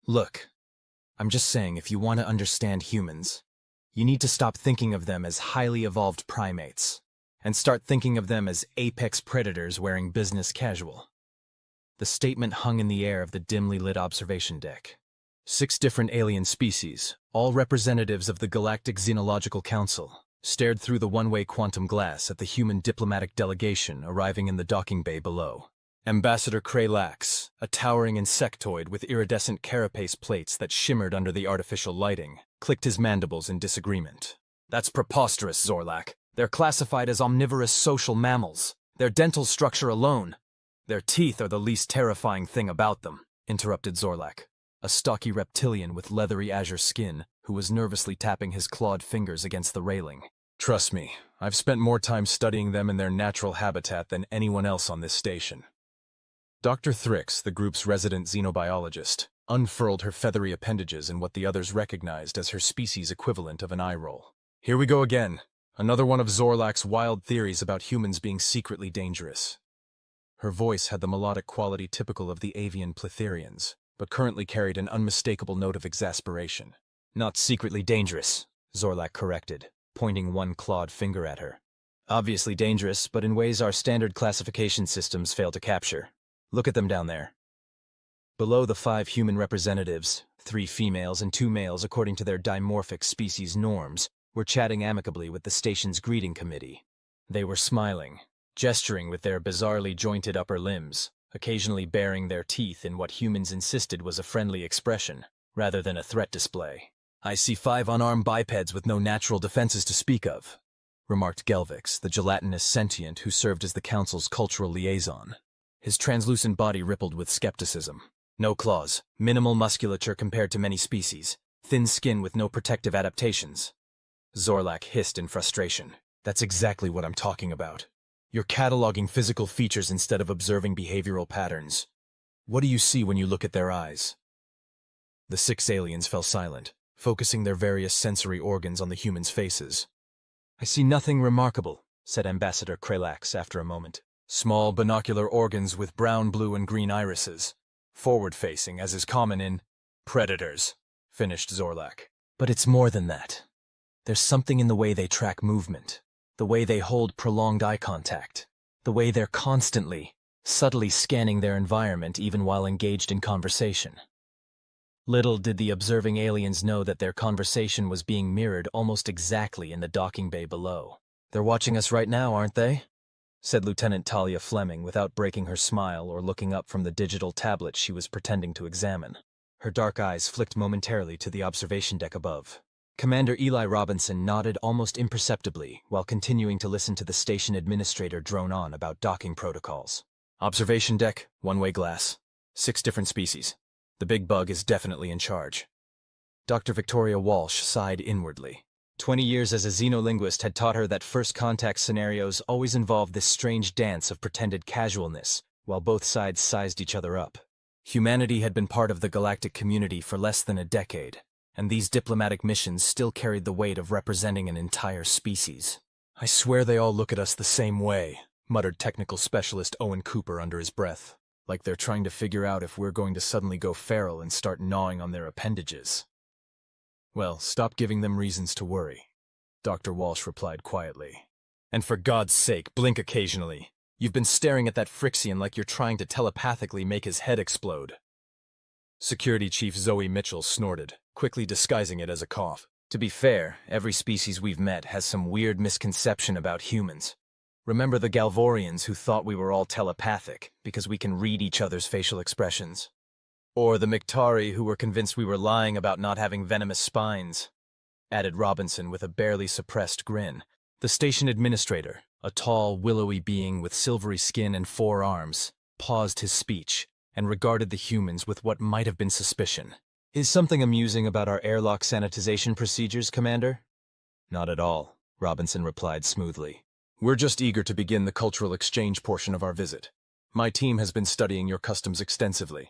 Look, I'm just saying if you want to understand humans, you need to stop thinking of them as highly evolved primates and start thinking of them as apex predators wearing business casual. The statement hung in the air of the dimly lit observation deck. 6 different alien species, all representatives of the Galactic Xenological Council, stared through the one-way quantum glass at the human diplomatic delegation arriving in the docking bay below. Ambassador Crave, a towering insectoid with iridescent carapace plates that shimmered under the artificial lighting, clicked his mandibles in disagreement. That's preposterous, Zorlak. They're classified as omnivorous social mammals. Their dental structure alone. Their teeth are the least terrifying thing about them, interrupted Zorlak, a stocky reptilian with leathery azure skin who was nervously tapping his clawed fingers against the railing. Trust me, I've spent more time studying them in their natural habitat than anyone else on this station. Dr. Thrix, the group's resident xenobiologist, unfurled her feathery appendages in what the others recognized as her species equivalent of an eye roll. Here we go again. Another one of Zorlak's wild theories about humans being secretly dangerous. Her voice had the melodic quality typical of the avian pletherians, but currently carried an unmistakable note of exasperation. Not secretly dangerous, Zorlak corrected, pointing one clawed finger at her. Obviously dangerous, but in ways our standard classification systems fail to capture. Look at them down there. Below the 5 human representatives, 3 females and 2 males according to their dimorphic species norms, were chatting amicably with the station's greeting committee. They were smiling, gesturing with their bizarrely jointed upper limbs, occasionally baring their teeth in what humans insisted was a friendly expression, rather than a threat display. I see 5 unarmed bipeds with no natural defenses to speak of, remarked Gelvix, the gelatinous sentient who served as the council's cultural liaison. His translucent body rippled with skepticism. No claws, minimal musculature compared to many species, thin skin with no protective adaptations. Zorlak hissed in frustration. That's exactly what I'm talking about. You're cataloging physical features instead of observing behavioral patterns. What do you see when you look at their eyes? The 6 aliens fell silent, focusing their various sensory organs on the humans' faces. I see nothing remarkable, said Ambassador Kralax after a moment. Small binocular organs with brown, blue, and green irises. Forward-facing, as is common in predators, finished Zorlak. But it's more than that. There's something in the way they track movement, the way they hold prolonged eye contact, the way they're constantly, subtly scanning their environment even while engaged in conversation. Little did the observing aliens know that their conversation was being mirrored almost exactly in the docking bay below. They're watching us right now, aren't they? Said Lieutenant Talia Fleming without breaking her smile or looking up from the digital tablet she was pretending to examine. Her dark eyes flicked momentarily to the observation deck above. Commander Eli Robinson nodded almost imperceptibly while continuing to listen to the station administrator drone on about docking protocols. Observation deck, one-way glass. 6 different species. The big bug is definitely in charge. Dr. Victoria Walsh sighed inwardly. 20 years as a xenolinguist had taught her that first contact scenarios always involved this strange dance of pretended casualness, while both sides sized each other up. Humanity had been part of the galactic community for less than a decade, and these diplomatic missions still carried the weight of representing an entire species. I swear they all look at us the same way, muttered technical specialist Owen Cooper under his breath, like they're trying to figure out if we're going to suddenly go feral and start gnawing on their appendages. Well, stop giving them reasons to worry, Dr. Walsh replied quietly. And for God's sake, blink occasionally. You've been staring at that Frixian like you're trying to telepathically make his head explode. Security Chief Zoe Mitchell snorted, quickly disguising it as a cough. To be fair, every species we've met has some weird misconception about humans. Remember the Galvorians who thought we were all telepathic because we can read each other's facial expressions? Or the Miktari who were convinced we were lying about not having venomous spines, added Robinson with a barely suppressed grin. The station administrator, a tall, willowy being with silvery skin and 4 arms, paused his speech and regarded the humans with what might have been suspicion. Is something amusing about our airlock sanitization procedures, Commander? Not at all, Robinson replied smoothly. We're just eager to begin the cultural exchange portion of our visit. My team has been studying your customs extensively.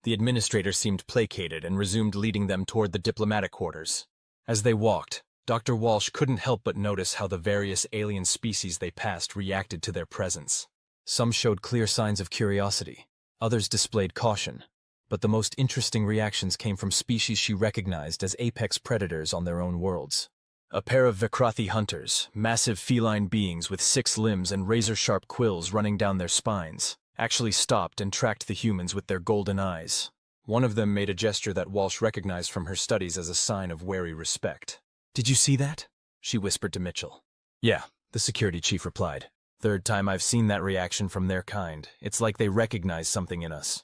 The administrator seemed placated and resumed leading them toward the diplomatic quarters. As they walked, Dr. Walsh couldn't help but notice how the various alien species they passed reacted to their presence. Some showed clear signs of curiosity, others displayed caution, But the most interesting reactions came from species she recognized as apex predators on their own worlds. A pair of Vikrathi hunters, massive feline beings with 6 limbs and razor-sharp quills running down their spines, actually stopped and tracked the humans with their golden eyes. One of them made a gesture that Walsh recognized from her studies as a sign of wary respect. "Did you see that?" she whispered to Mitchell. "Yeah," the security chief replied. "Third time I've seen that reaction from their kind. It's like they recognize something in us."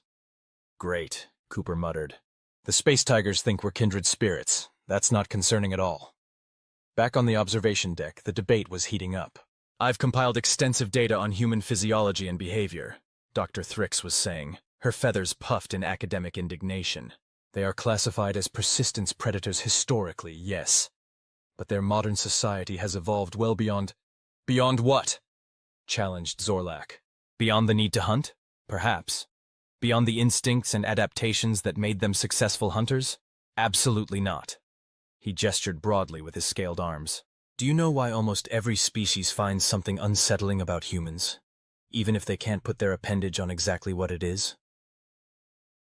"Great," Cooper muttered. "The space tigers think we're kindred spirits. That's not concerning at all." Back on the observation deck, the debate was heating up. "I've compiled extensive data on human physiology and behavior," Dr. Thrix was saying, her feathers puffed in academic indignation. "They are classified as persistence predators historically, yes. But their modern society has evolved well beyond—" "Beyond what?" challenged Zorlak. "Beyond the need to hunt? Perhaps. Beyond the instincts and adaptations that made them successful hunters? Absolutely not." He gestured broadly with his scaled arms. "Do you know why almost every species finds something unsettling about humans, even if they can't put their appendage on exactly what it is?"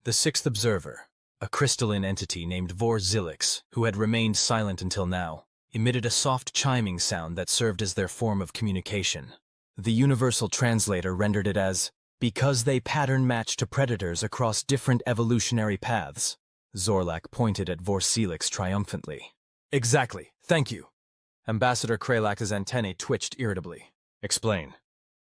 The sixth observer, a crystalline entity named Vorzilix, who had remained silent until now, emitted a soft chiming sound that served as their form of communication. The universal translator rendered it as, "Because they pattern match to predators across different evolutionary paths." Zorlak pointed at Vorzilix triumphantly. "Exactly, thank you." Ambassador Kralax's antennae twitched irritably. "Explain."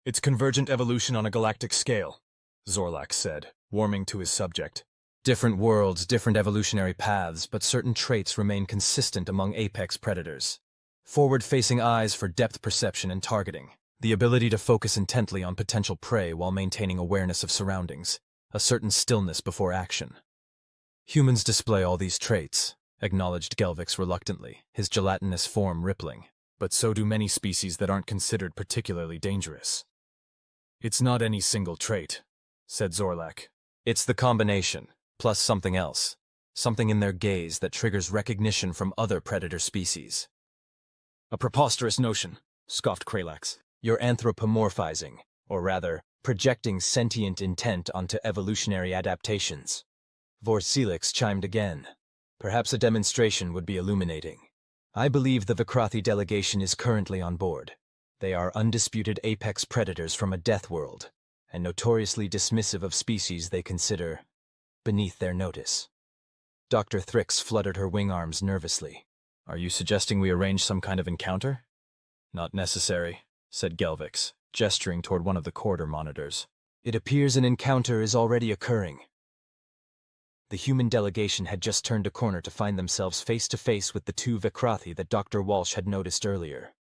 "It's convergent evolution on a galactic scale," Zorlak said, warming to his subject. "Different worlds, different evolutionary paths, but certain traits remain consistent among apex predators. Forward-facing eyes for depth perception and targeting, the ability to focus intently on potential prey while maintaining awareness of surroundings, a certain stillness before action. Humans display all these traits," acknowledged Gelvix reluctantly, his gelatinous form rippling. "But so do many species that aren't considered particularly dangerous." "It's not any single trait," said Zorlak. "It's the combination, plus something else. Something in their gaze that triggers recognition from other predator species." "A preposterous notion," scoffed Kralax. "You're anthropomorphizing, or rather, projecting sentient intent onto evolutionary adaptations." Vorzilix chimed again. "Perhaps a demonstration would be illuminating. I believe the Vikrathi delegation is currently on board. They are undisputed apex predators from a death world, and notoriously dismissive of species they consider beneath their notice." Dr. Thrix fluttered her wing arms nervously. "Are you suggesting we arrange some kind of encounter?" "Not necessary," said Gelvix, gesturing toward one of the corridor monitors. "It appears an encounter is already occurring." The human delegation had just turned a corner to find themselves face to face with the 2 Vikrathi that Dr. Walsh had noticed earlier.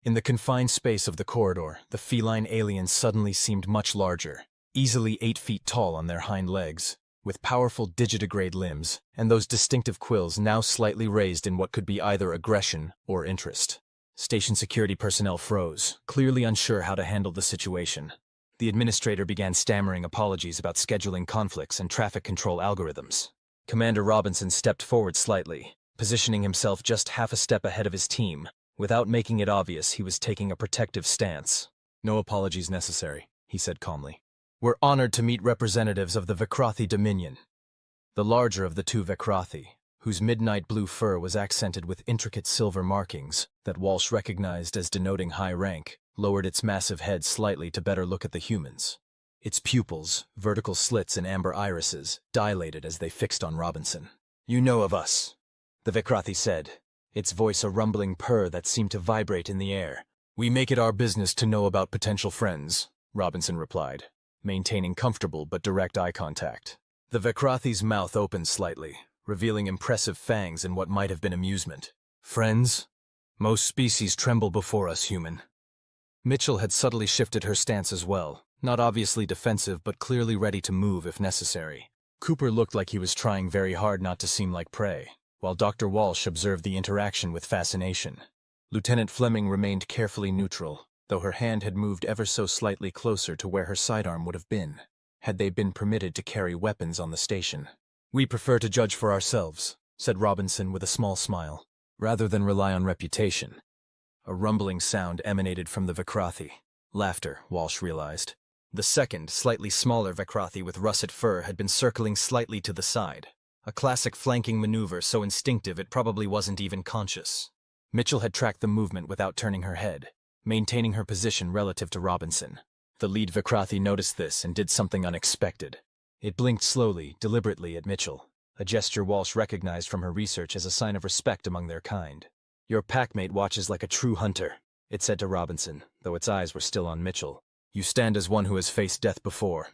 In the confined space of the corridor, the feline aliens suddenly seemed much larger, easily 8 feet tall on their hind legs, with powerful digitigrade limbs, and those distinctive quills now slightly raised in what could be either aggression or interest. Station security personnel froze, clearly unsure how to handle the situation. The administrator began stammering apologies about scheduling conflicts and traffic control algorithms. Commander Robinson stepped forward slightly, positioning himself just half a step ahead of his team. Without making it obvious, he was taking a protective stance. "No apologies necessary," he said calmly. "We're honored to meet representatives of the Vikrathi Dominion." The larger of the 2 Vikrathi, whose midnight blue fur was accented with intricate silver markings that Walsh recognized as denoting high rank, lowered its massive head slightly to better look at the humans. Its pupils, vertical slits and amber irises, dilated as they fixed on Robinson. "You know of us," the Vikrathi said, its voice a rumbling purr that seemed to vibrate in the air. "We make it our business to know about potential friends," Robinson replied, maintaining comfortable but direct eye contact. The Vikrathi's mouth opened slightly, revealing impressive fangs in what might have been amusement. "Friends? Most species tremble before us, human." Mitchell had subtly shifted her stance as well, not obviously defensive but clearly ready to move if necessary. Cooper looked like he was trying very hard not to seem like prey, while Dr. Walsh observed the interaction with fascination. Lieutenant Fleming remained carefully neutral, though her hand had moved ever so slightly closer to where her sidearm would have been, had they been permitted to carry weapons on the station. "We prefer to judge for ourselves," said Robinson with a small smile, "rather than rely on reputation." A rumbling sound emanated from the Vikrathi. Laughter, Walsh realized. The second, slightly smaller Vecrothi with russet fur had been circling slightly to the side. A classic flanking maneuver so instinctive it probably wasn't even conscious. Mitchell had tracked the movement without turning her head, maintaining her position relative to Robinson. The lead Vecrothi noticed this and did something unexpected. It blinked slowly, deliberately at Mitchell, a gesture Walsh recognized from her research as a sign of respect among their kind. "Your packmate watches like a true hunter," it said to Robinson, though its eyes were still on Mitchell. "You stand as one who has faced death before."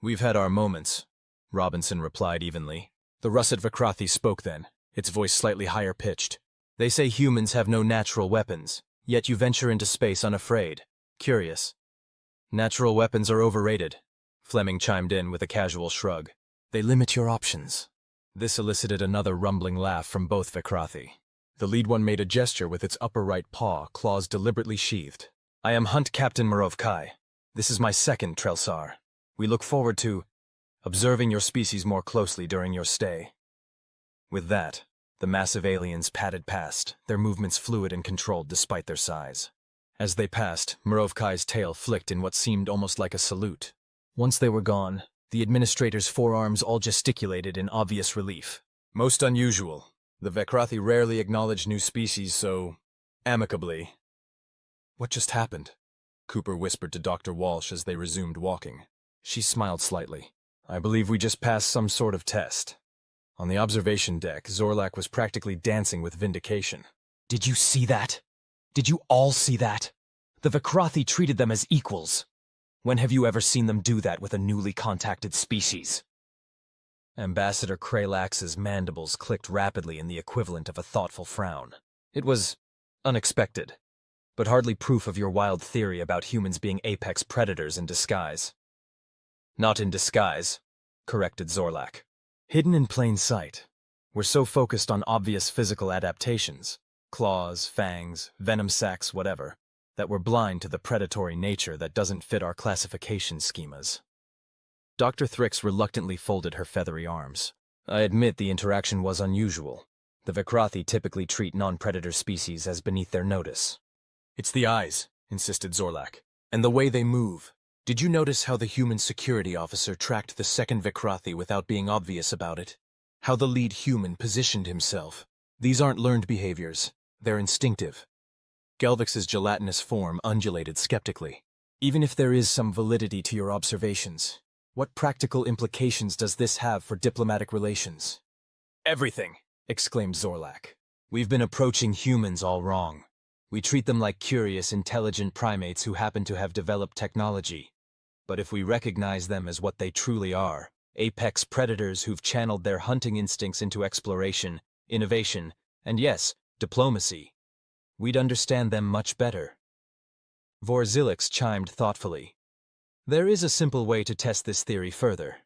"We've had our moments," Robinson replied evenly. The russet Vecrothi spoke then, its voice slightly higher pitched. "They say humans have no natural weapons, yet you venture into space unafraid. Curious." "Natural weapons are overrated," Fleming chimed in with a casual shrug. "They limit your options." This elicited another rumbling laugh from both Vecrothi. The lead one made a gesture with its upper right paw, claws deliberately sheathed. "I am Hunt Captain Morovkai. This is my second Trelsar. We look forward to observing your species more closely during your stay." With that, the massive aliens padded past, their movements fluid and controlled despite their size. As they passed, Morovkai's tail flicked in what seemed almost like a salute. Once they were gone, the administrator's forearms all gesticulated in obvious relief. "Most unusual. The Vecrothi rarely acknowledge new species so amicably." "What just happened?" Cooper whispered to Dr. Walsh as they resumed walking. She smiled slightly. "I believe we just passed some sort of test." On the observation deck, Zorlak was practically dancing with vindication. "Did you see that? Did you all see that? The Vecrothi treated them as equals. When have you ever seen them do that with a newly contacted species?" Ambassador Kralax's mandibles clicked rapidly in the equivalent of a thoughtful frown. "It was unexpected, but hardly proof of your wild theory about humans being apex predators in disguise." "Not in disguise," corrected Zorlak. "Hidden in plain sight. We're so focused on obvious physical adaptations, claws, fangs, venom sacs, whatever, that we're blind to the predatory nature that doesn't fit our classification schemas." Dr. Thrix reluctantly folded her feathery arms. "I admit the interaction was unusual. The Vecrothi typically treat non-predator species as beneath their notice." "It's the eyes," insisted Zorlak, "and the way they move. Did you notice how the human security officer tracked the second Vecrothi without being obvious about it? How the lead human positioned himself? These aren't learned behaviors. They're instinctive." Gelvix's gelatinous form undulated skeptically. "Even if there is some validity to your observations, what practical implications does this have for diplomatic relations?" "Everything," exclaimed Zorlak. "We've been approaching humans all wrong. We treat them like curious, intelligent primates who happen to have developed technology. But if we recognize them as what they truly are, apex predators who've channeled their hunting instincts into exploration, innovation, and yes, diplomacy, we'd understand them much better." Vorzilix chimed thoughtfully. "There is a simple way to test this theory further."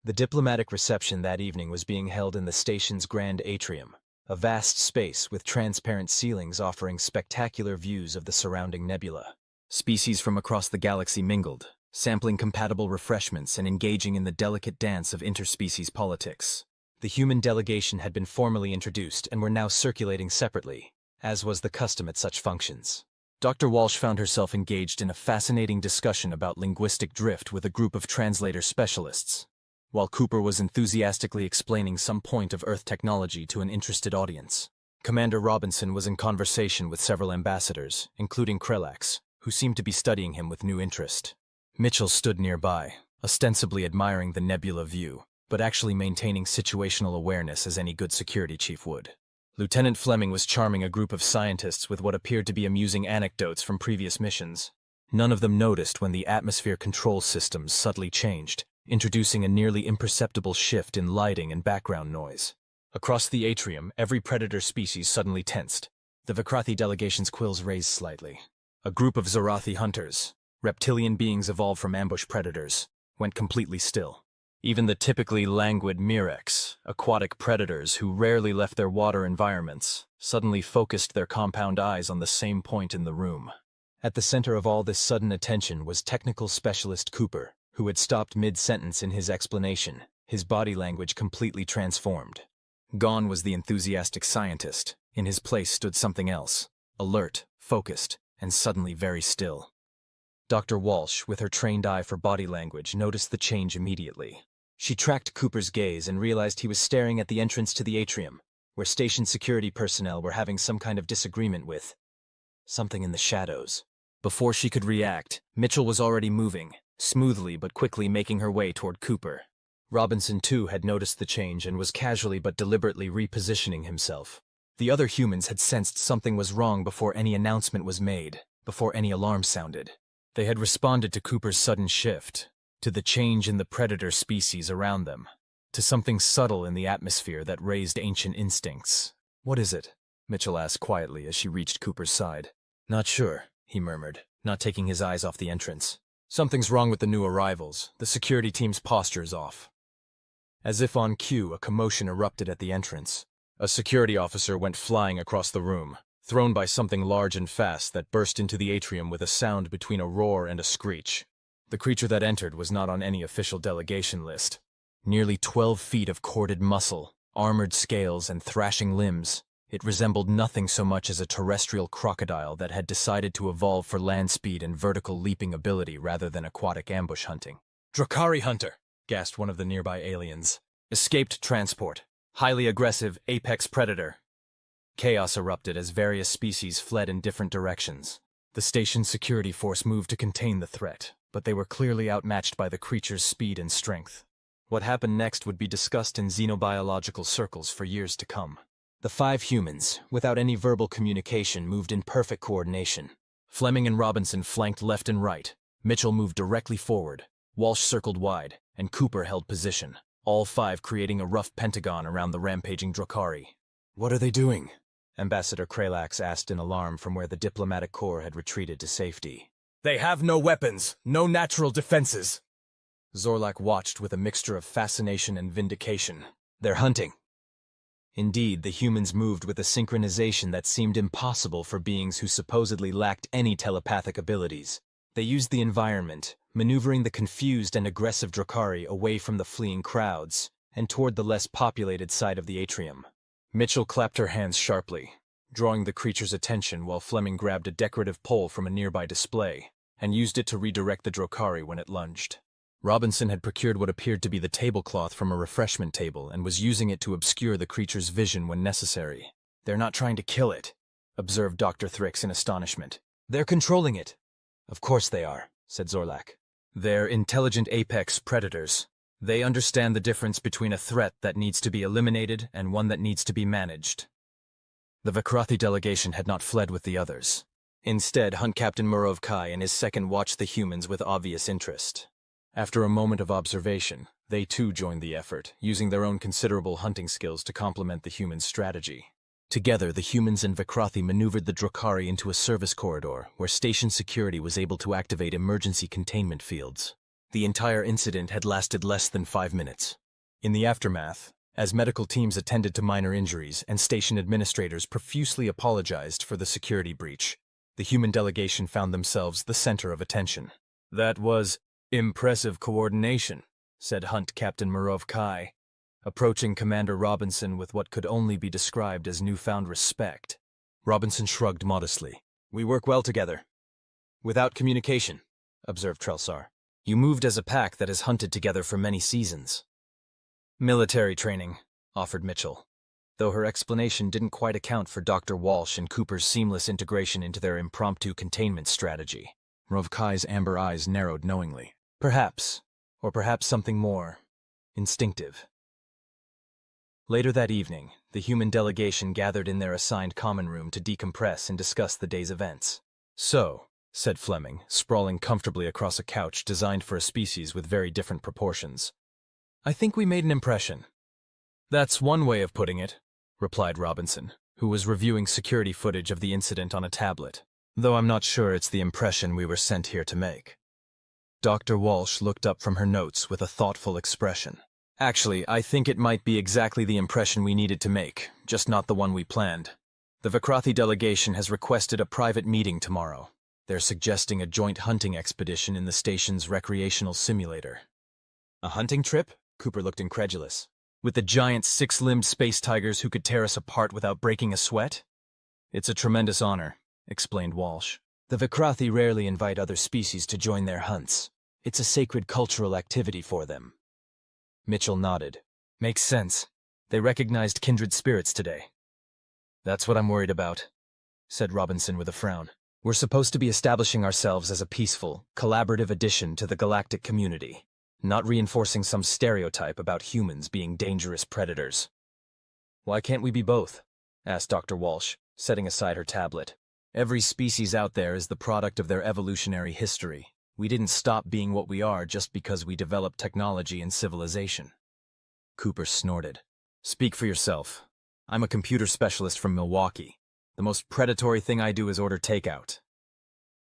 The diplomatic reception that evening was being held in the station's grand atrium, a vast space with transparent ceilings offering spectacular views of the surrounding nebula. Species from across the galaxy mingled, sampling compatible refreshments and engaging in the delicate dance of interspecies politics. The human delegation had been formally introduced and were now circulating separately, as was the custom at such functions. Dr. Walsh found herself engaged in a fascinating discussion about linguistic drift with a group of translator specialists, while Cooper was enthusiastically explaining some point of Earth technology to an interested audience. Commander Robinson was in conversation with several ambassadors, including Kralax, who seemed to be studying him with new interest. Mitchell stood nearby, ostensibly admiring the nebula view, but actually maintaining situational awareness as any good security chief would. Lieutenant Fleming was charming a group of scientists with what appeared to be amusing anecdotes from previous missions. None of them noticed when the atmosphere control systems subtly changed, introducing a nearly imperceptible shift in lighting and background noise. Across the atrium, every predator species suddenly tensed. The Vecrothi delegation's quills raised slightly. A group of Zorathi hunters, reptilian beings evolved from ambush predators, went completely still. Even the typically languid Mirex, aquatic predators who rarely left their water environments, suddenly focused their compound eyes on the same point in the room. At the center of all this sudden attention was technical specialist Cooper, who had stopped mid-sentence in his explanation, his body language completely transformed. Gone was the enthusiastic scientist. In his place stood something else, alert, focused, and suddenly very still. Dr. Walsh, with her trained eye for body language, noticed the change immediately. She tracked Cooper's gaze and realized he was staring at the entrance to the atrium, where station security personnel were having some kind of disagreement with something in the shadows. Before she could react, Mitchell was already moving, smoothly but quickly making her way toward Cooper. Robinson, too, had noticed the change and was casually but deliberately repositioning himself. The other humans had sensed something was wrong before any announcement was made, before any alarm sounded. They had responded to Cooper's sudden shift, to the change in the predator species around them, to something subtle in the atmosphere that raised ancient instincts. "What is it?" Mitchell asked quietly as she reached Cooper's side. "Not sure," he murmured, not taking his eyes off the entrance. "Something's wrong with the new arrivals. The security team's posture is off." As if on cue, a commotion erupted at the entrance. A security officer went flying across the room, thrown by something large and fast that burst into the atrium with a sound between a roar and a screech. The creature that entered was not on any official delegation list. Nearly 12 feet of corded muscle, armored scales, and thrashing limbs, it resembled nothing so much as a terrestrial crocodile that had decided to evolve for land speed and vertical leaping ability rather than aquatic ambush hunting. "Drakari hunter," gasped one of the nearby aliens. "Escaped transport. Highly aggressive apex predator." Chaos erupted as various species fled in different directions. The station's security force moved to contain the threat, but they were clearly outmatched by the creature's speed and strength. What happened next would be discussed in xenobiological circles for years to come. The 5 humans, without any verbal communication, moved in perfect coordination. Fleming and Robinson flanked left and right. Mitchell moved directly forward. Walsh circled wide, and Cooper held position, all 5 creating a rough pentagon around the rampaging Drakari. "What are they doing?" Ambassador Kralax asked in alarm from where the diplomatic corps had retreated to safety. "They have no weapons, no natural defenses." Zorlak watched with a mixture of fascination and vindication. "They're hunting." Indeed, the humans moved with a synchronization that seemed impossible for beings who supposedly lacked any telepathic abilities. They used the environment, maneuvering the confused and aggressive Drakari away from the fleeing crowds and toward the less populated side of the atrium. Mitchell clapped her hands sharply, drawing the creature's attention while Fleming grabbed a decorative pole from a nearby display and used it to redirect the Drakari when it lunged. Robinson had procured what appeared to be the tablecloth from a refreshment table and was using it to obscure the creature's vision when necessary. "They're not trying to kill it," observed Dr. Thrix in astonishment. "They're controlling it." "Of course they are," said Zorlak. "They're intelligent apex predators. They understand the difference between a threat that needs to be eliminated and one that needs to be managed." The Vikrathi delegation had not fled with the others. Instead, Hunt Captain Murovkai and his second watched the humans with obvious interest. After a moment of observation, they too joined the effort, using their own considerable hunting skills to complement the humans' strategy. Together, the humans and Vikrathi maneuvered the Drakari into a service corridor where station security was able to activate emergency containment fields. The entire incident had lasted less than 5 minutes. In the aftermath, as medical teams attended to minor injuries and station administrators profusely apologized for the security breach, the human delegation found themselves the center of attention. "That was impressive coordination," said Hunt Captain Murovkai, approaching Commander Robinson with what could only be described as newfound respect. Robinson shrugged modestly. "We work well together." "Without communication," observed Trelsar. "You moved as a pack that has hunted together for many seasons." "Military training," offered Mitchell, though her explanation didn't quite account for Dr. Walsh and Cooper's seamless integration into their impromptu containment strategy. Murovkai's amber eyes narrowed knowingly. "Perhaps, or perhaps something more instinctive." Later that evening, the human delegation gathered in their assigned common room to decompress and discuss the day's events. "So," said Fleming, sprawling comfortably across a couch designed for a species with very different proportions, "I think we made an impression." "That's one way of putting it," replied Robinson, who was reviewing security footage of the incident on a tablet, "though I'm not sure it's the impression we were sent here to make." Dr. Walsh looked up from her notes with a thoughtful expression. "Actually, I think it might be exactly the impression we needed to make, just not the one we planned. The Vikrathi delegation has requested a private meeting tomorrow. They're suggesting a joint hunting expedition in the station's recreational simulator." "A hunting trip?" Cooper looked incredulous. "With the giant 6-limbed space tigers who could tear us apart without breaking a sweat?" "It's a tremendous honor," explained Walsh. The Vikrathi rarely invite other species to join their hunts. It's a sacred cultural activity for them. Mitchell nodded. Makes sense. They recognized kindred spirits today. That's what I'm worried about, said Robinson with a frown. We're supposed to be establishing ourselves as a peaceful, collaborative addition to the galactic community, not reinforcing some stereotype about humans being dangerous predators. Why can't we be both? Asked Dr. Walsh, setting aside her tablet. Every species out there is the product of their evolutionary history. We didn't stop being what we are just because we developed technology and civilization. Cooper snorted. Speak for yourself. I'm a computer specialist from Milwaukee. The most predatory thing I do is order takeout.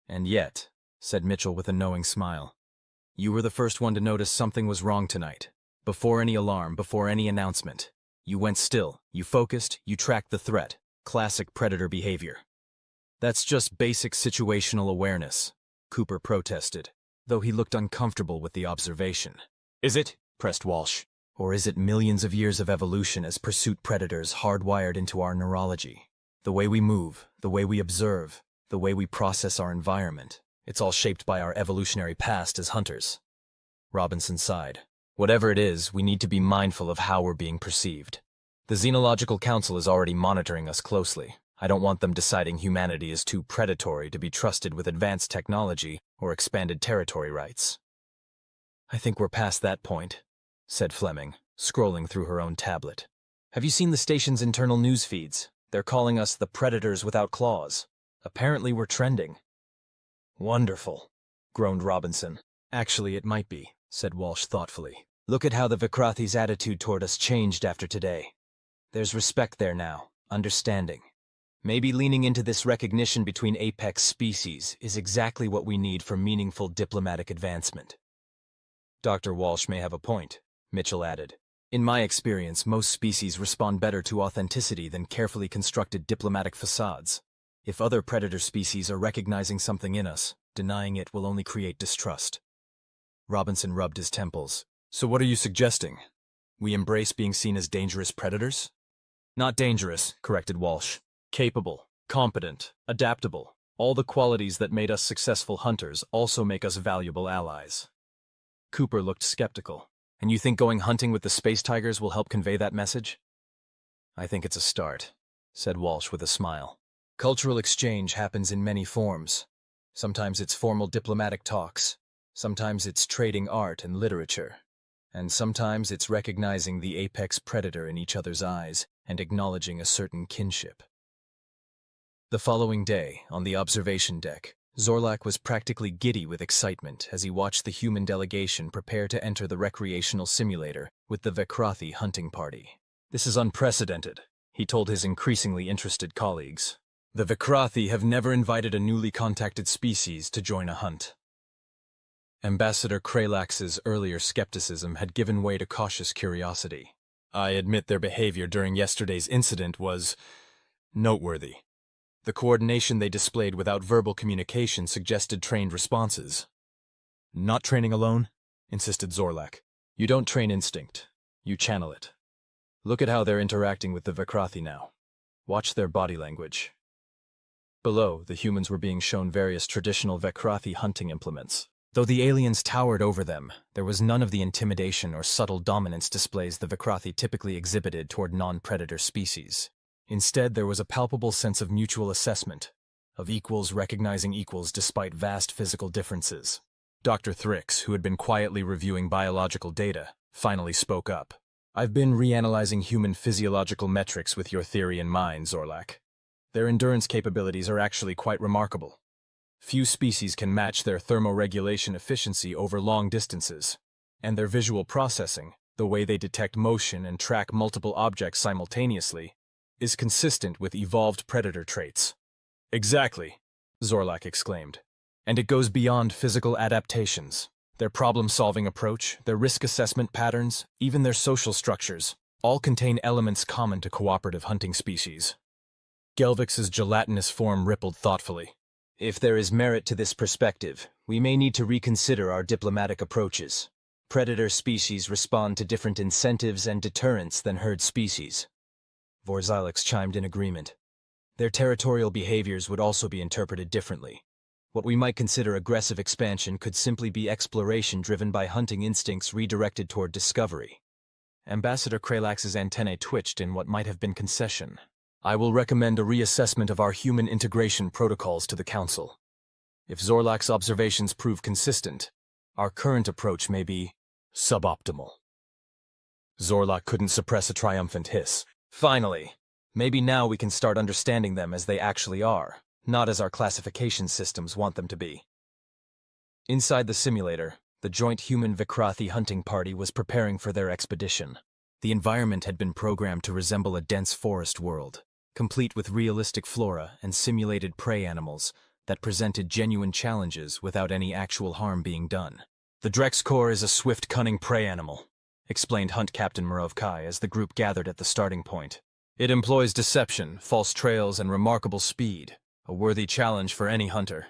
And yet, said Mitchell with a knowing smile, you were the first one to notice something was wrong tonight. Before any alarm, before any announcement. You went still, you focused, you tracked the threat. Classic predator behavior. That's just basic situational awareness, Cooper protested, though he looked uncomfortable with the observation. Is it? Pressed Walsh. Or is it millions of years of evolution as pursuit predators hardwired into our neurology? The way we move, the way we observe, the way we process our environment. It's all shaped by our evolutionary past as hunters. Robinson sighed. Whatever it is, we need to be mindful of how we're being perceived. The Xenological Council is already monitoring us closely. I don't want them deciding humanity is too predatory to be trusted with advanced technology or expanded territory rights. I think we're past that point, said Fleming, scrolling through her own tablet. Have you seen the station's internal news feeds? They're calling us the Predators Without Claws. Apparently we're trending. Wonderful, groaned Robinson. Actually, it might be, said Walsh thoughtfully. Look at how the Vikrathi's attitude toward us changed after today. There's respect there now, understanding. Maybe leaning into this recognition between apex species is exactly what we need for meaningful diplomatic advancement. Dr. Walsh may have a point, Mitchell added. In my experience, most species respond better to authenticity than carefully constructed diplomatic facades. If other predator species are recognizing something in us, denying it will only create distrust. Robinson rubbed his temples. So what are you suggesting? We embrace being seen as dangerous predators? Not dangerous, corrected Walsh. Capable, competent, adaptable. All the qualities that made us successful hunters also make us valuable allies. Cooper looked skeptical. And you think going hunting with the space tigers will help convey that message? I think it's a start, said Walsh with a smile. Cultural exchange happens in many forms. Sometimes it's formal diplomatic talks. Sometimes it's trading art and literature. And sometimes it's recognizing the apex predator in each other's eyes and acknowledging a certain kinship. The following day, on the observation deck, Zorlak was practically giddy with excitement as he watched the human delegation prepare to enter the recreational simulator with the Vikrathi hunting party. This is unprecedented, he told his increasingly interested colleagues. The Vikrathi have never invited a newly contacted species to join a hunt. Ambassador Kralax's earlier skepticism had given way to cautious curiosity. I admit their behavior during yesterday's incident was noteworthy. The coordination they displayed without verbal communication suggested trained responses. Not training alone, insisted Zorlak. You don't train instinct, you channel it. Look at how they're interacting with the Vikrathi now. Watch their body language. Below, the humans were being shown various traditional Vikrathi hunting implements. Though the aliens towered over them, there was none of the intimidation or subtle dominance displays the Vikrathi typically exhibited toward non-predator species. Instead, there was a palpable sense of mutual assessment, of equals recognizing equals despite vast physical differences. Dr. Thrix, who had been quietly reviewing biological data, finally spoke up. I've been reanalyzing human physiological metrics with your theory in mind, Zorlak. Their endurance capabilities are actually quite remarkable. Few species can match their thermoregulation efficiency over long distances, and their visual processing, the way they detect motion and track multiple objects simultaneously, is consistent with evolved predator traits. Exactly, Zorlak exclaimed. And it goes beyond physical adaptations. Their problem-solving approach, their risk assessment patterns, even their social structures, all contain elements common to cooperative hunting species. Gelvix's gelatinous form rippled thoughtfully. If there is merit to this perspective, we may need to reconsider our diplomatic approaches. Predator species respond to different incentives and deterrents than herd species. Vorzilix chimed in agreement. Their territorial behaviors would also be interpreted differently. What we might consider aggressive expansion could simply be exploration driven by hunting instincts redirected toward discovery. Ambassador Kralax's antennae twitched in what might have been concession. I will recommend a reassessment of our human integration protocols to the Council. If Zorlak's observations prove consistent, our current approach may be suboptimal. Zorlak couldn't suppress a triumphant hiss. Finally! Maybe now we can start understanding them as they actually are, not as our classification systems want them to be. Inside the simulator, the joint human Vikrathi hunting party was preparing for their expedition. The environment had been programmed to resemble a dense forest world, complete with realistic flora and simulated prey animals that presented genuine challenges without any actual harm being done. The Drexcore is a swift, cunning prey animal, explained Hunt Captain Murovkai as the group gathered at the starting point. It employs deception, false trails, and remarkable speed, a worthy challenge for any hunter.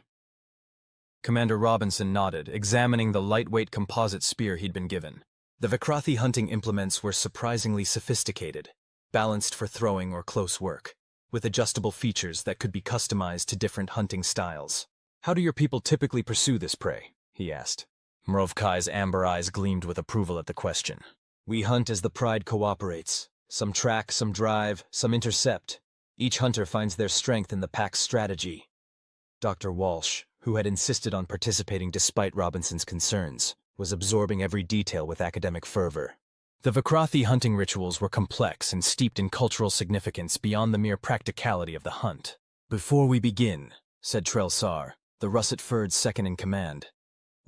Commander Robinson nodded, examining the lightweight composite spear he'd been given. The Vikrathi hunting implements were surprisingly sophisticated, balanced for throwing or close work, with adjustable features that could be customized to different hunting styles. How do your people typically pursue this prey? He asked. Murovkai's amber eyes gleamed with approval at the question. We hunt as the pride cooperates. Some track, some drive, some intercept. Each hunter finds their strength in the pack's strategy. Dr. Walsh, who had insisted on participating despite Robinson's concerns, was absorbing every detail with academic fervor. The Vikrathi hunting rituals were complex and steeped in cultural significance beyond the mere practicality of the hunt. Before we begin, said Trelsar, the russet-furred second-in-command,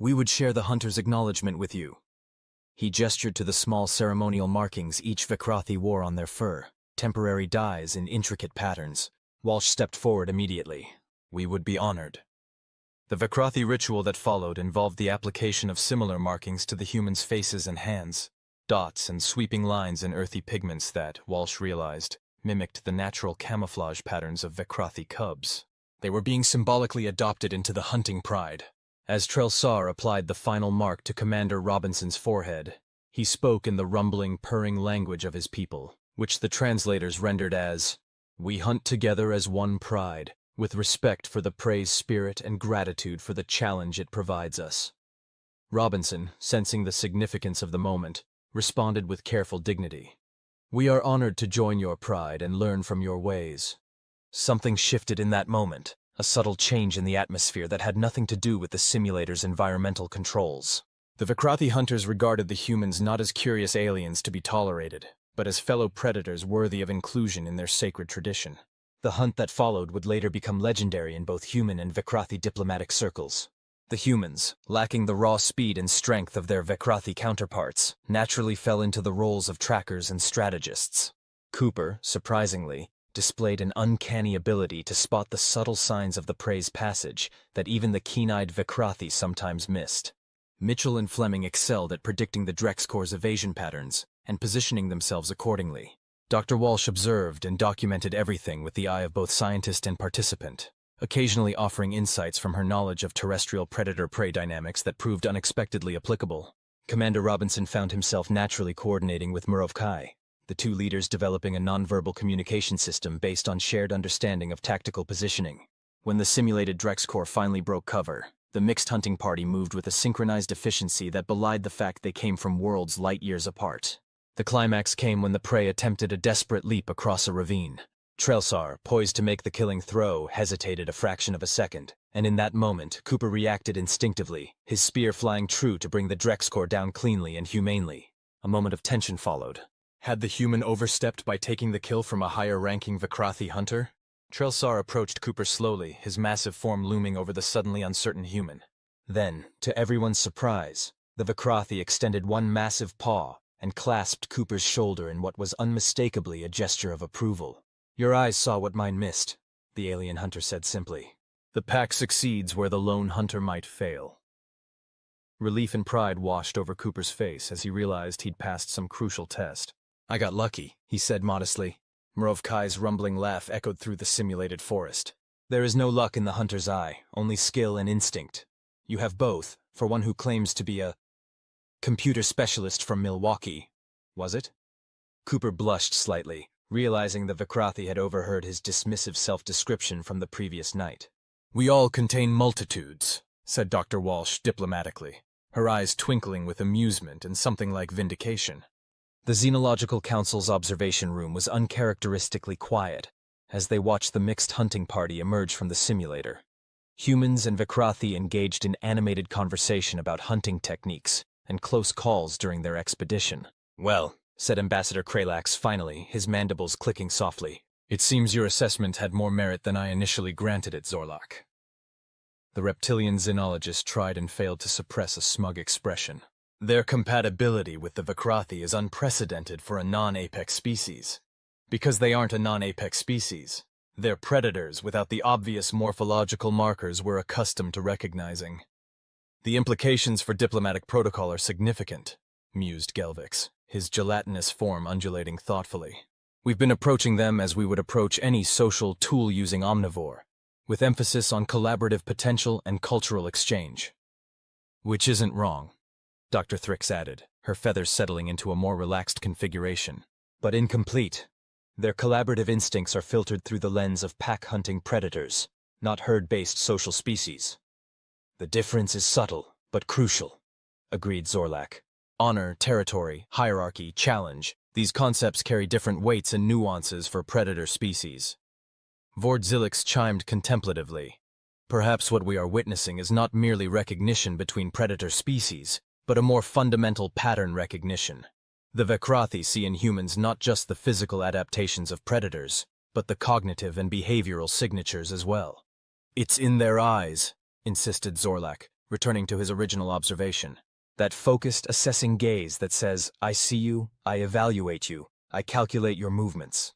we would share the hunter's acknowledgement with you. He gestured to the small ceremonial markings each Vikrathi wore on their fur, temporary dyes in intricate patterns. Walsh stepped forward immediately. We would be honored. The Vikrathi ritual that followed involved the application of similar markings to the humans' faces and hands, dots and sweeping lines in earthy pigments that, Walsh realized, mimicked the natural camouflage patterns of Vikrathi cubs. They were being symbolically adopted into the hunting pride. As Trelsar applied the final mark to Commander Robinson's forehead, he spoke in the rumbling, purring language of his people, which the translators rendered as, "We hunt together as one pride, with respect for the prey's spirit and gratitude for the challenge it provides us." Robinson, sensing the significance of the moment, responded with careful dignity. "We are honored to join your pride and learn from your ways." Something shifted in that moment. A subtle change in the atmosphere that had nothing to do with the simulator's environmental controls. The Vikrathi hunters regarded the humans not as curious aliens to be tolerated, but as fellow predators worthy of inclusion in their sacred tradition. The hunt that followed would later become legendary in both human and Vikrathi diplomatic circles. The humans, lacking the raw speed and strength of their Vikrathi counterparts, naturally fell into the roles of trackers and strategists. Cooper, surprisingly, displayed an uncanny ability to spot the subtle signs of the prey's passage that even the keen-eyed Vikrathi sometimes missed. Mitchell and Fleming excelled at predicting the Drexcore's evasion patterns and positioning themselves accordingly. Dr. Walsh observed and documented everything with the eye of both scientist and participant, occasionally offering insights from her knowledge of terrestrial predator-prey dynamics that proved unexpectedly applicable. Commander Robinson found himself naturally coordinating with Murovkai, the two leaders developing a nonverbal communication system based on shared understanding of tactical positioning. When the simulated Drexcore finally broke cover, the mixed hunting party moved with a synchronized efficiency that belied the fact they came from worlds light years apart. The climax came when the prey attempted a desperate leap across a ravine. Trelsar, poised to make the killing throw, hesitated a fraction of a second, and in that moment, Cooper reacted instinctively, his spear flying true to bring the Drexcore down cleanly and humanely. A moment of tension followed. Had the human overstepped by taking the kill from a higher-ranking Vikrathi hunter? Trelsar approached Cooper slowly, his massive form looming over the suddenly uncertain human. Then, to everyone's surprise, the Vikrathi extended one massive paw and clasped Cooper's shoulder in what was unmistakably a gesture of approval. "Your eyes saw what mine missed," the alien hunter said simply. "The pack succeeds where the lone hunter might fail." Relief and pride washed over Cooper's face as he realized he'd passed some crucial test. "I got lucky," he said modestly. Murovkai's rumbling laugh echoed through the simulated forest. "There is no luck in the hunter's eye, only skill and instinct. You have both, for one who claims to be a computer specialist from Milwaukee, was it?" Cooper blushed slightly, realizing the Vikrathi had overheard his dismissive self-description from the previous night. We all contain multitudes, said Dr. Walsh diplomatically, her eyes twinkling with amusement and something like vindication. The Xenological Council's observation room was uncharacteristically quiet as they watched the mixed hunting party emerge from the simulator. Humans and Vikrathi engaged in animated conversation about hunting techniques and close calls during their expedition. Well, said Ambassador Kralax finally, his mandibles clicking softly. It seems your assessment had more merit than I initially granted it, Zorlak. The reptilian xenologist tried and failed to suppress a smug expression. Their compatibility with the Vikrathi is unprecedented for a non-apex species. Because they aren't a non-apex species, they're predators without the obvious morphological markers we're accustomed to recognizing. The implications for diplomatic protocol are significant, mused Gelvix, his gelatinous form undulating thoughtfully. We've been approaching them as we would approach any social tool-using omnivore, with emphasis on collaborative potential and cultural exchange. Which isn't wrong, Dr. Thrix added, her feathers settling into a more relaxed configuration. But incomplete. Their collaborative instincts are filtered through the lens of pack-hunting predators, not herd-based social species. The difference is subtle, but crucial, agreed Zorlak. Honor, territory, hierarchy, challenge, these concepts carry different weights and nuances for predator species. Vordzilix chimed contemplatively. Perhaps what we are witnessing is not merely recognition between predator species, but a more fundamental pattern recognition. The Vikrathi see in humans not just the physical adaptations of predators, but the cognitive and behavioral signatures as well. It's in their eyes, insisted Zorlak, returning to his original observation. That focused, assessing gaze that says, I see you, I evaluate you, I calculate your movements.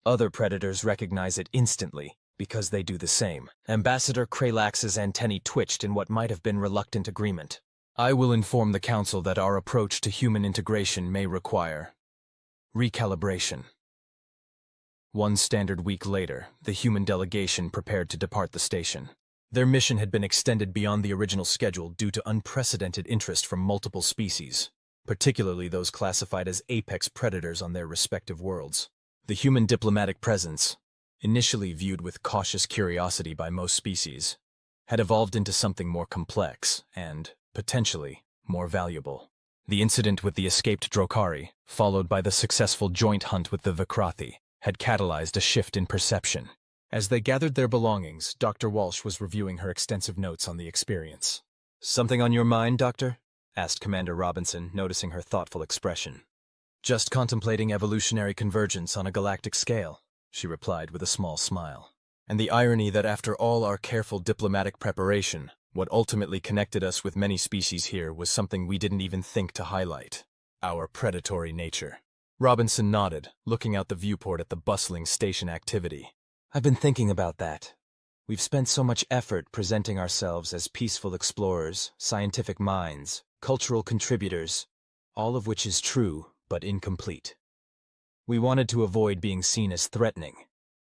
Other predators recognize it instantly, because they do the same. Ambassador Kralax's antennae twitched in what might have been reluctant agreement. I will inform the Council that our approach to human integration may require recalibration. One standard week later, the human delegation prepared to depart the station. Their mission had been extended beyond the original schedule due to unprecedented interest from multiple species, particularly those classified as apex predators on their respective worlds. The human diplomatic presence, initially viewed with cautious curiosity by most species, had evolved into something more complex and, potentially, more valuable. The incident with the escaped Drokari, followed by the successful joint hunt with the Vikrathi, had catalyzed a shift in perception. As they gathered their belongings, Dr. Walsh was reviewing her extensive notes on the experience. Something on your mind, Doctor? Asked Commander Robinson, noticing her thoughtful expression. Just contemplating evolutionary convergence on a galactic scale, she replied with a small smile. And the irony that after all our careful diplomatic preparation, what ultimately connected us with many species here was something we didn't even think to highlight. Our predatory nature. Robinson nodded, looking out the viewport at the bustling station activity. I've been thinking about that. We've spent so much effort presenting ourselves as peaceful explorers, scientific minds, cultural contributors, all of which is true, but incomplete. We wanted to avoid being seen as threatening,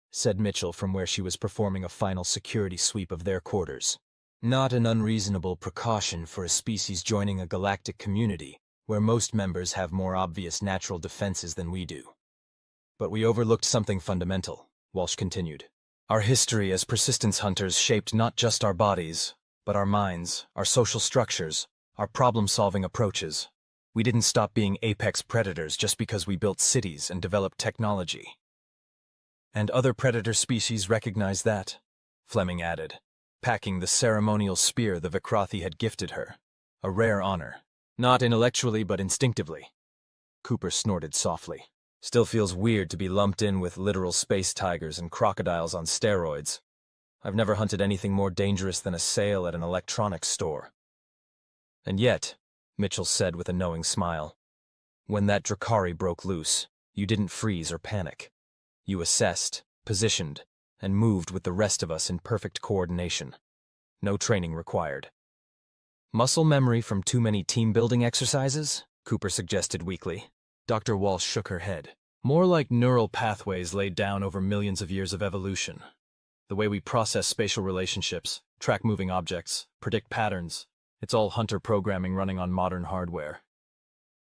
said Mitchell from where she was performing a final security sweep of their quarters. Not an unreasonable precaution for a species joining a galactic community, where most members have more obvious natural defenses than we do. But we overlooked something fundamental, Walsh continued. Our history as persistence hunters shaped not just our bodies, but our minds, our social structures, our problem-solving approaches. We didn't stop being apex predators just because we built cities and developed technology. And other predator species recognize that, Fleming added, packing the ceremonial spear the Vikrathi had gifted her. A rare honor. Not intellectually, but instinctively. Cooper snorted softly. Still feels weird to be lumped in with literal space tigers and crocodiles on steroids. I've never hunted anything more dangerous than a sale at an electronics store. And yet, Mitchell said with a knowing smile, when that Drakari broke loose, you didn't freeze or panic. You assessed, positioned, and moved with the rest of us in perfect coordination. No training required. Muscle memory from too many team-building exercises? Cooper suggested weakly. Dr. Walsh shook her head. More like neural pathways laid down over millions of years of evolution. The way we process spatial relationships, track moving objects, predict patterns, it's all hunter programming running on modern hardware.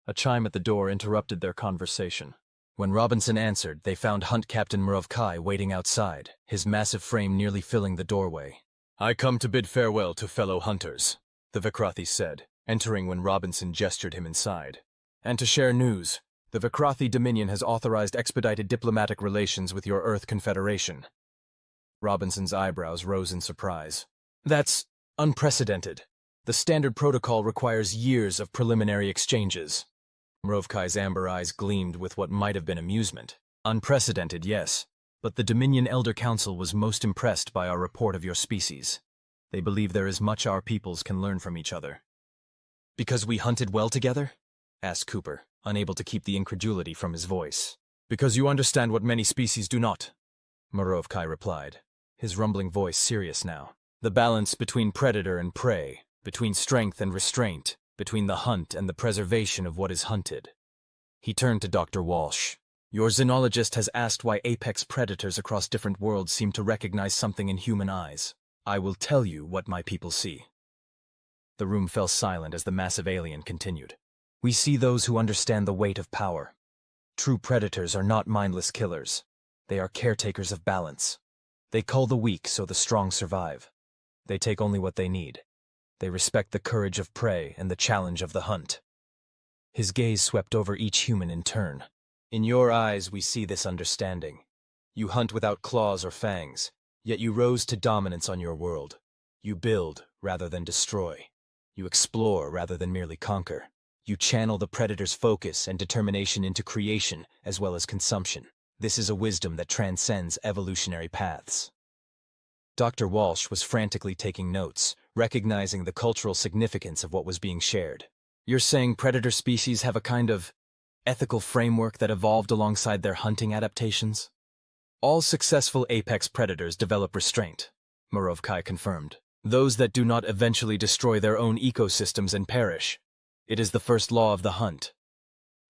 A chime at the door interrupted their conversation. When Robinson answered, they found Hunt Captain Murovkai waiting outside, his massive frame nearly filling the doorway. I come to bid farewell to fellow hunters, the Vikrathi said, entering when Robinson gestured him inside. And to share news, the Vikrathi Dominion has authorized expedited diplomatic relations with your Earth Confederation. Robinson's eyebrows rose in surprise. That's unprecedented. The standard protocol requires years of preliminary exchanges. Rovkai's amber eyes gleamed with what might have been amusement. Unprecedented, yes, but the Dominion Elder Council was most impressed by our report of your species. They believe there is much our peoples can learn from each other. Because we hunted well together? Asked Cooper, unable to keep the incredulity from his voice. Because you understand what many species do not, Morovkai replied, his rumbling voice serious now. The balance between predator and prey, between strength and restraint, between the hunt and the preservation of what is hunted. He turned to Dr. Walsh. Your xenologist has asked why apex predators across different worlds seem to recognize something in human eyes. I will tell you what my people see. The room fell silent as the massive alien continued. We see those who understand the weight of power. True predators are not mindless killers. They are caretakers of balance. They cull the weak so the strong survive. They take only what they need. They respect the courage of prey and the challenge of the hunt. His gaze swept over each human in turn. In your eyes we see this understanding. You hunt without claws or fangs, yet you rose to dominance on your world. You build rather than destroy. You explore rather than merely conquer. You channel the predator's focus and determination into creation as well as consumption. This is a wisdom that transcends evolutionary paths. Dr. Walsh was frantically taking notes, recognizing the cultural significance of what was being shared. You're saying predator species have a kind of ethical framework that evolved alongside their hunting adaptations? All successful apex predators develop restraint, Morovkai confirmed. Those that do not eventually destroy their own ecosystems and perish. It is the first law of the hunt.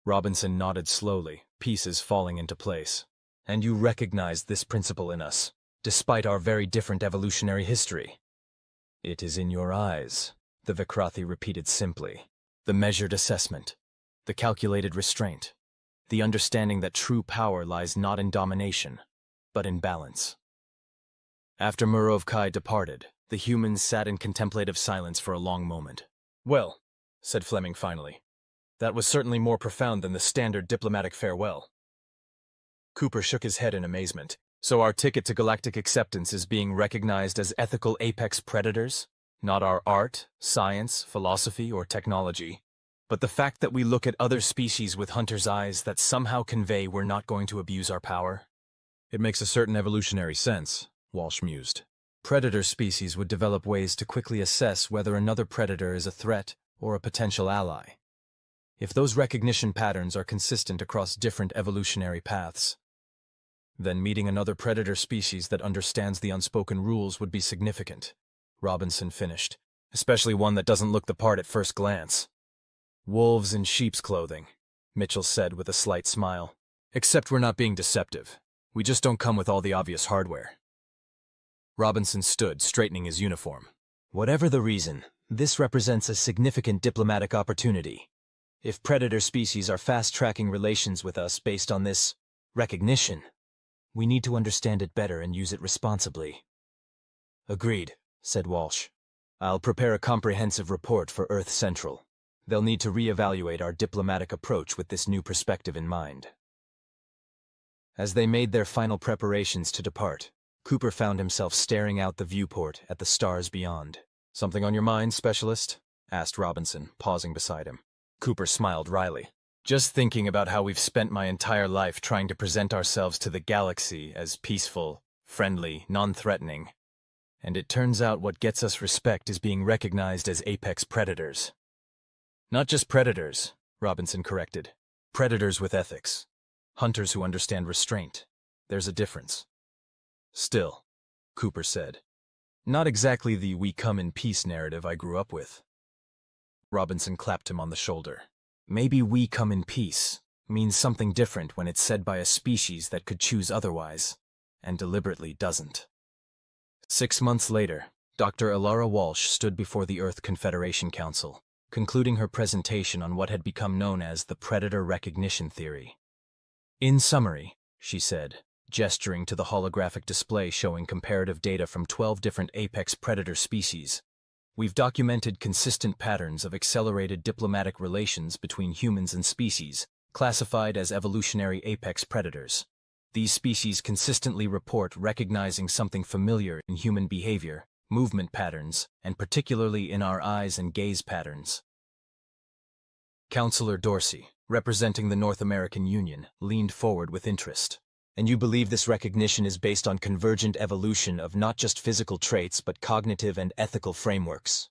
Robinson nodded slowly, pieces falling into place. And you recognized this principle in us, despite our very different evolutionary history. It is in your eyes, the Vikrathi repeated simply. The measured assessment, the calculated restraint, the understanding that true power lies not in domination, but in balance. After Morovkai departed, the humans sat in contemplative silence for a long moment. Well, said Fleming finally, that was certainly more profound than the standard diplomatic farewell. Cooper shook his head in amazement. So our ticket to galactic acceptance is being recognized as ethical apex predators? Not our art, science, philosophy, or technology, but the fact that we look at other species with hunter's eyes that somehow convey we're not going to abuse our power? It makes a certain evolutionary sense, Walsh mused. Predator species would develop ways to quickly assess whether another predator is a threat or a potential ally. If those recognition patterns are consistent across different evolutionary paths, then meeting another predator species that understands the unspoken rules would be significant, Robinson finished, especially one that doesn't look the part at first glance. Wolves in sheep's clothing, Mitchell said with a slight smile. Except we're not being deceptive. We just don't come with all the obvious hardware. Robinson stood, straightening his uniform. Whatever the reason, this represents a significant diplomatic opportunity. If predator species are fast-tracking relations with us based on this recognition, we need to understand it better and use it responsibly. Agreed, said Walsh. I'll prepare a comprehensive report for Earth Central. They'll need to reevaluate our diplomatic approach with this new perspective in mind. As they made their final preparations to depart, Cooper found himself staring out the viewport at the stars beyond. Something on your mind, Specialist? Asked Robinson, pausing beside him. Cooper smiled wryly. Just thinking about how we've spent my entire life trying to present ourselves to the galaxy as peaceful, friendly, non-threatening. And it turns out what gets us respect is being recognized as apex predators. Not just predators, Robinson corrected. Predators with ethics. Hunters who understand restraint. There's a difference. Still, Cooper said, not exactly the we come in peace narrative I grew up with. Robinson clapped him on the shoulder. Maybe we come in peace means something different when it's said by a species that could choose otherwise, and deliberately doesn't. 6 months later, Dr. Alara Walsh stood before the Earth Confederation Council, concluding her presentation on what had become known as the Predator Recognition Theory. In summary, she said, gesturing to the holographic display showing comparative data from 12 different apex predator species. We've documented consistent patterns of accelerated diplomatic relations between humans and species, classified as evolutionary apex predators. These species consistently report recognizing something familiar in human behavior, movement patterns, and particularly in our eyes and gaze patterns. Councillor Dorsey, representing the North American Union, leaned forward with interest. And you believe this recognition is based on convergent evolution of not just physical traits but cognitive and ethical frameworks?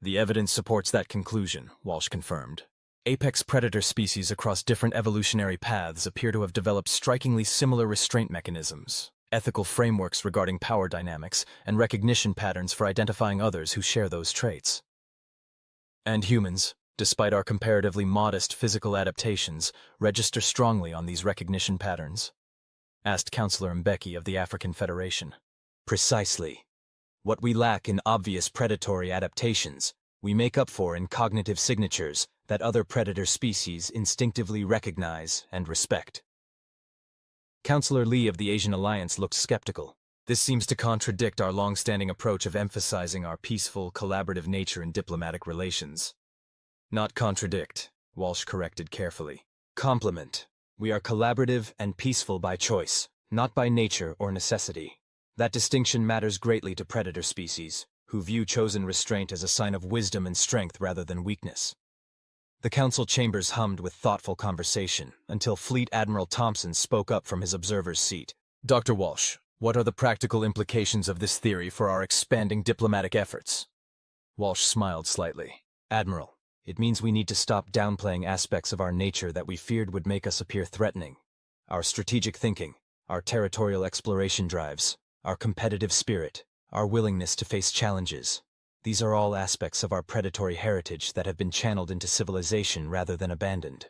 The evidence supports that conclusion, Walsh confirmed. Apex predator species across different evolutionary paths appear to have developed strikingly similar restraint mechanisms, ethical frameworks regarding power dynamics, and recognition patterns for identifying others who share those traits. And humans, despite our comparatively modest physical adaptations, register strongly on these recognition patterns? Asked Councillor Mbeki of the African Federation. Precisely. What we lack in obvious predatory adaptations, we make up for in cognitive signatures that other predator species instinctively recognize and respect. Councillor Lee of the Asian Alliance looked skeptical. This seems to contradict our long-standing approach of emphasizing our peaceful, collaborative nature in diplomatic relations. Not contradict, Walsh corrected carefully. Complement. We are collaborative and peaceful by choice, not by nature or necessity. That distinction matters greatly to predator species, who view chosen restraint as a sign of wisdom and strength rather than weakness. The council chambers hummed with thoughtful conversation until Fleet Admiral Thompson spoke up from his observer's seat. Dr. Walsh, what are the practical implications of this theory for our expanding diplomatic efforts? Walsh smiled slightly. Admiral, it means we need to stop downplaying aspects of our nature that we feared would make us appear threatening. Our strategic thinking, our territorial exploration drives, our competitive spirit, our willingness to face challenges. These are all aspects of our predatory heritage that have been channeled into civilization rather than abandoned.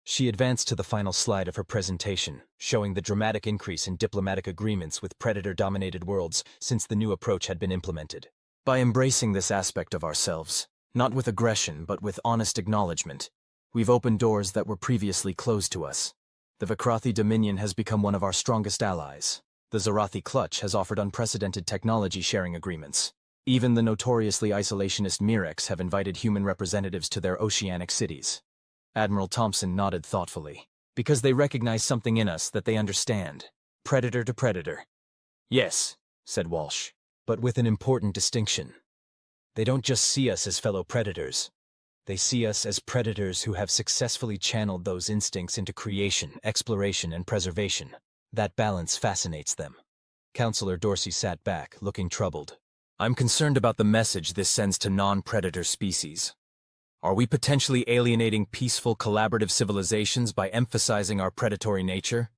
She advanced to the final slide of her presentation, showing the dramatic increase in diplomatic agreements with predator-dominated worlds since the new approach had been implemented. By embracing this aspect of ourselves, not with aggression but with honest acknowledgement, we've opened doors that were previously closed to us. The Vikrathi Dominion has become one of our strongest allies. The Zarathi Clutch has offered unprecedented technology-sharing agreements. Even the notoriously isolationist Mirex have invited human representatives to their oceanic cities. Admiral Thompson nodded thoughtfully. Because they recognize something in us that they understand. Predator to predator. Yes, said Walsh, but with an important distinction. They don't just see us as fellow predators. They see us as predators who have successfully channeled those instincts into creation, exploration, and preservation. That balance fascinates them. Councillor Dorsey sat back, looking troubled. I'm concerned about the message this sends to non-predator species. Are we potentially alienating peaceful, collaborative civilizations by emphasizing our predatory nature?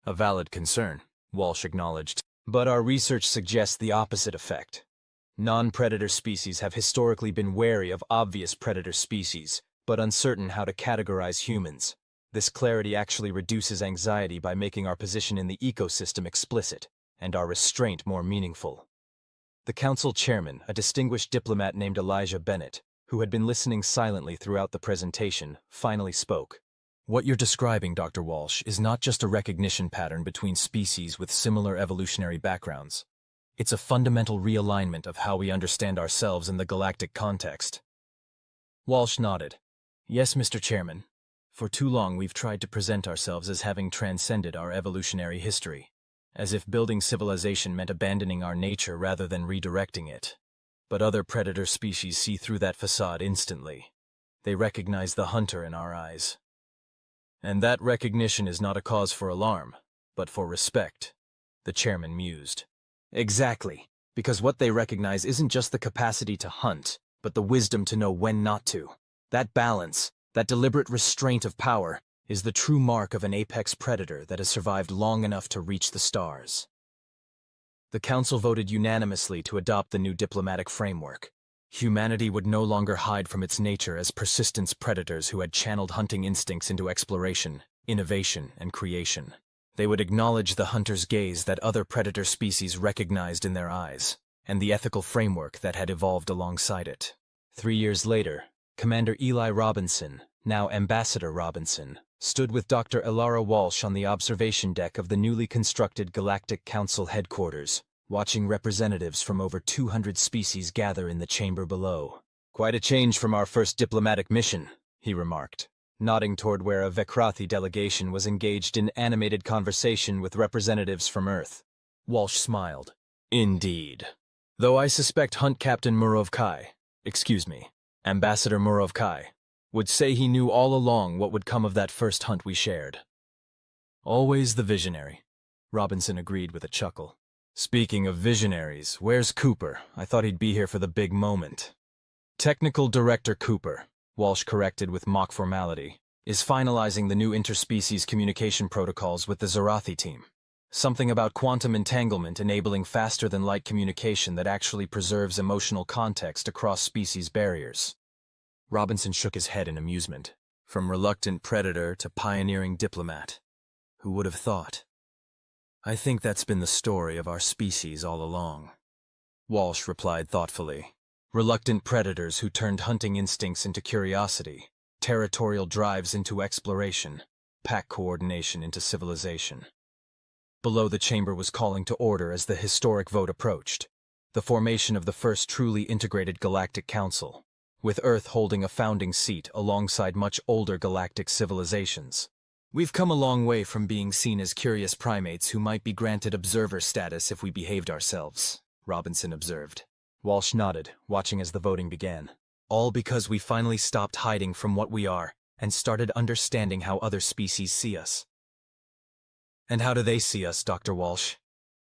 A valid concern, Walsh acknowledged. But our research suggests the opposite effect. Non-predator species have historically been wary of obvious predator species, but uncertain how to categorize humans. This clarity actually reduces anxiety by making our position in the ecosystem explicit, and our restraint more meaningful. The council chairman, a distinguished diplomat named Elijah Bennett, who had been listening silently throughout the presentation, finally spoke. What you're describing, Dr. Walsh, is not just a recognition pattern between species with similar evolutionary backgrounds. It's a fundamental realignment of how we understand ourselves in the galactic context. Walsh nodded. Yes, Mr. Chairman. For too long we've tried to present ourselves as having transcended our evolutionary history, as if building civilization meant abandoning our nature rather than redirecting it. But other predator species see through that facade instantly. They recognize the hunter in our eyes. And that recognition is not a cause for alarm, but for respect, the chairman mused. Exactly, because what they recognize isn't just the capacity to hunt, but the wisdom to know when not to. That balance, that deliberate restraint of power, is the true mark of an apex predator that has survived long enough to reach the stars. The council voted unanimously to adopt the new diplomatic framework. Humanity would no longer hide from its nature as persistence predators who had channeled hunting instincts into exploration, innovation, and creation. They would acknowledge the hunter's gaze that other predator species recognized in their eyes, and the ethical framework that had evolved alongside it. 3 years later, Commander Eli Robinson, now Ambassador Robinson, stood with Dr. Elara Walsh on the observation deck of the newly constructed Galactic Council headquarters, watching representatives from over 200 species gather in the chamber below. "Quite a change from our first diplomatic mission," he remarked, nodding toward where a Vekrathi delegation was engaged in animated conversation with representatives from Earth. Walsh smiled. "Indeed. Though I suspect Hunt Captain Ambassador Murovkai, would say he knew all along what would come of that first hunt we shared." "Always the visionary," Robinson agreed with a chuckle. "Speaking of visionaries, where's Cooper? I thought he'd be here for the big moment." "Technical Director Cooper," Walsh corrected with mock formality, "is finalizing the new interspecies communication protocols with the Zarathi team. Something about quantum entanglement enabling faster-than-light communication that actually preserves emotional context across species barriers." Robinson shook his head in amusement. From reluctant predator to pioneering diplomat. Who would have thought? "I think that's been the story of our species all along," Walsh replied thoughtfully. Reluctant predators who turned hunting instincts into curiosity, territorial drives into exploration, pack coordination into civilization. Below, the chamber was calling to order as the historic vote approached, the formation of the first truly integrated Galactic Council, with Earth holding a founding seat alongside much older galactic civilizations. "We've come a long way from being seen as curious primates who might be granted observer status if we behaved ourselves," Robinson observed. Walsh nodded, watching as the voting began. "All because we finally stopped hiding from what we are and started understanding how other species see us." "And how do they see us, Dr. Walsh?"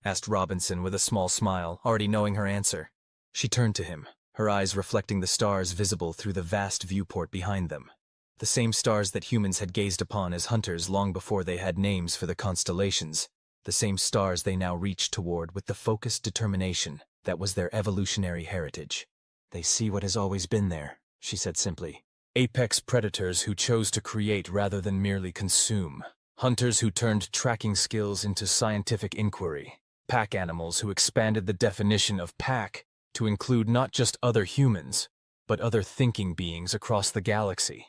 asked Robinson with a small smile, already knowing her answer. She turned to him, her eyes reflecting the stars visible through the vast viewport behind them. The same stars that humans had gazed upon as hunters long before they had names for the constellations, the same stars they now reached toward with the focused determination that was their evolutionary heritage. "They see what has always been there," she said simply. "Apex predators who chose to create rather than merely consume. Hunters who turned tracking skills into scientific inquiry. Pack animals who expanded the definition of pack to include not just other humans, but other thinking beings across the galaxy."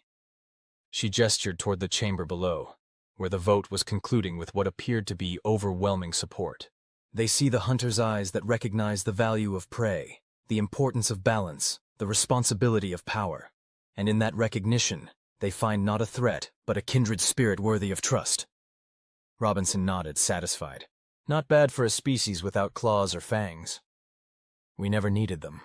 She gestured toward the chamber below, where the vote was concluding with what appeared to be overwhelming support. "They see the hunter's eyes that recognize the value of prey, the importance of balance, the responsibility of power. And in that recognition, they find not a threat, but a kindred spirit worthy of trust." Robinson nodded, satisfied. "Not bad for a species without claws or fangs." "We never needed them,"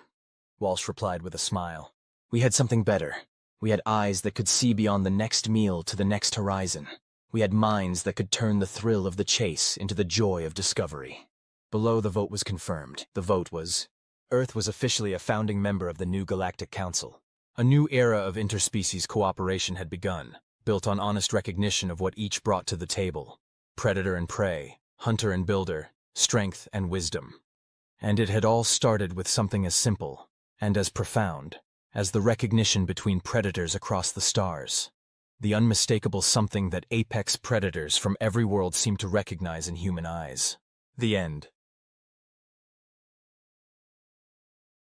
Walsh replied with a smile. "We had something better. We had eyes that could see beyond the next meal to the next horizon. We had minds that could turn the thrill of the chase into the joy of discovery." Below, the vote was confirmed. The vote was: Earth was officially a founding member of the new Galactic Council. A new era of interspecies cooperation had begun, built on honest recognition of what each brought to the table: predator and prey, hunter and builder, strength and wisdom. And it had all started with something as simple, and as profound, as the recognition between predators across the stars. The unmistakable something that apex predators from every world seemed to recognize in human eyes. The end.